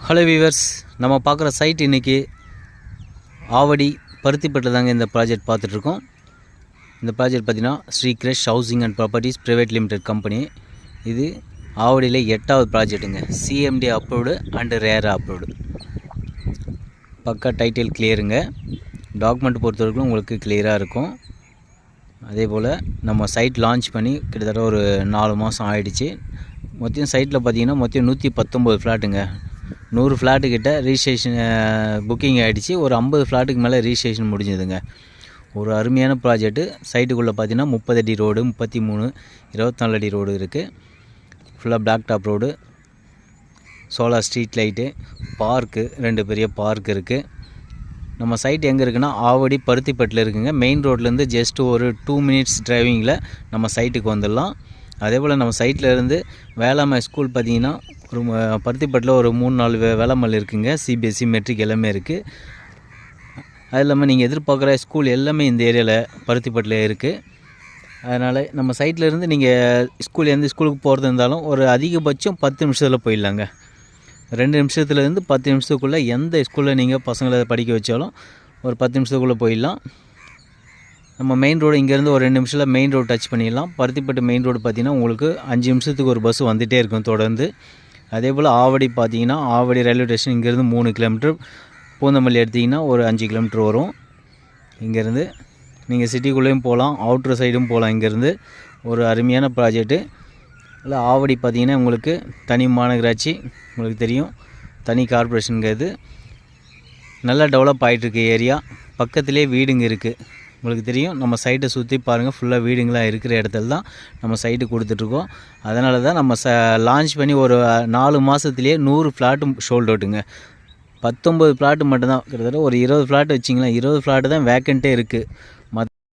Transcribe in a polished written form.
Hello viewers, நம்ம பார்க்குற side இன்றைக்கி ஆவடி பருத்திப்பட்டில் தாங்க இந்த ப்ராஜெக்ட் பார்த்துட்ருக்கோம். இந்த ப்ராஜெக்ட் பார்த்திங்கன்னா Shri Krish housing and properties private limited company. இது ஆவடியில் 8வது ப்ராஜெக்ட்டுங்க. CMDA approved and RERA approved. பக்கா டைட்டில் கிளியருங்க. டாக்குமெண்ட் பொறுத்தவரைக்கும் உங்களுக்கு கிளியராக இருக்கும். அதே போல் நம்ம சைட் லான்ச் பண்ணி கிட்டத்தட்ட ஒரு 4 மாதம் ஆகிடுச்சு. மொத்தம் சைட்டில் பார்த்திங்கன்னா மொத்தம் 119 ஃப்ளாட்டுங்க. 100 ஃப்ளாட்டுக்கிட்ட ரிஜிஸ்ட்ரேஷன் புக்கிங் ஆகிடுச்சு. ஒரு 50 ஃப்ளாட்டுக்கு மேலே ரிஜிஸ்ட்ரேஷன் முடிஞ்சதுங்க. ஒரு அருமையான ப்ராஜெக்ட்டு. சைட்டுக்குள்ளே பார்த்திங்கன்னா 30 அடி ரோடு, 33, 24 அடி ரோடு இருக்குது. ஃபுல்லாக black top road, solar street light, park, 2 பெரிய பார்க் இருக்குது. நம்ம சைட் எங்கே இருக்குன்னா ஆவடி பருத்திப்பட்டில் இருக்குங்க. மெயின் ரோட்லேருந்து ஜஸ்ட் ஒரு 2 மினிட்ஸ் டிரைவிங்கில் நம்ம சைட்டுக்கு வந்துடலாம். அதே போல் நம்ம சைட்டில் இருந்து வேளாண்மை ஸ்கூல் பார்த்திங்கன்னா ஒரு பருத்திப்பட்டில் ஒரு 3-4 வேளாண்மல் இருக்குங்க. சிபிஎஸ்சி மெட்ரிக் எல்லாமே இருக்குது. அது இல்லாமல் நீங்கள் எதிர்பார்க்குற ஸ்கூல் எல்லாமே இந்த ஏரியாவில் பருத்திப்பட்டில் இருக்குது. அதனால் நம்ம சைட்டில் இருந்து நீங்கள் எந்த ஸ்கூலுக்கு போகிறது இருந்தாலும் ஒரு அதிகபட்சம் 10 நிமிஷத்தில் போயிடலாங்க. 2 நிமிஷத்துலேருந்து 10 நிமிஷத்துக்குள்ளே எந்த ஸ்கூலில் நீங்கள் பசங்களை படிக்க வச்சாலும் ஒரு 10 நிமிஷத்துக்குள்ளே போயிடலாம். நம்ம மெயின் ரோடு இங்கேருந்து ஒரு 2 நிமிஷத்தில் மெயின் ரோடு டச் பண்ணிடலாம். பருத்திப்பட்டு மெயின் ரோடு பார்த்திங்கன்னா உங்களுக்கு 5 நிமிஷத்துக்கு ஒரு பஸ் வந்துகிட்டே இருக்கும் தொடர்ந்து. அதே போல் ஆவடி பார்த்திங்கன்னா ஆவடி ரயில்வே ஸ்டேஷன் இங்கேருந்து 3 கிலோமீட்டர், பூந்தமல்லி எடுத்திங்கன்னா ஒரு 5 கிலோமீட்டர் வரும். இங்கேருந்து நீங்கள் சிட்டிக்குள்ளேயும் போகலாம், அவுட்ரு சைடும் போகலாம். இங்கேருந்து ஒரு அருமையான ப்ராஜெக்ட்டு. இல்லை ஆவடி பார்த்திங்கன்னா உங்களுக்கு தனி மாநகராட்சி, உங்களுக்கு தெரியும், தனி கார்ப்பரேஷனுங்கிறது. நல்லா டெவலப் ஆகிட்டுருக்கு ஏரியா. பக்கத்துலேயே வீடுங்க இருக்குது. உங்களுக்கு தெரியும், நம்ம சைட்டை சுற்றி பாருங்கள், ஃபுல்லாக வீடுங்களாக இருக்கிற இடத்துல தான் நம்ம சைட்டு கொடுத்துட்ருக்கோம். அதனால தான் நம்ம லான்ச் பண்ணி ஒரு 4 மாதத்துலேயே 100 ஃப்ளாட்டும் ஷோல்ட் அவுட்டுங்க. 19 ஃப்ளாட்டு மட்டும்தான், கிட்டத்தட்ட ஒரு 20 ஃப்ளாட் வச்சிங்களேன். 20 ஃப்ளாட்டு தான் வேக்கண்ட்டே இருக்குது.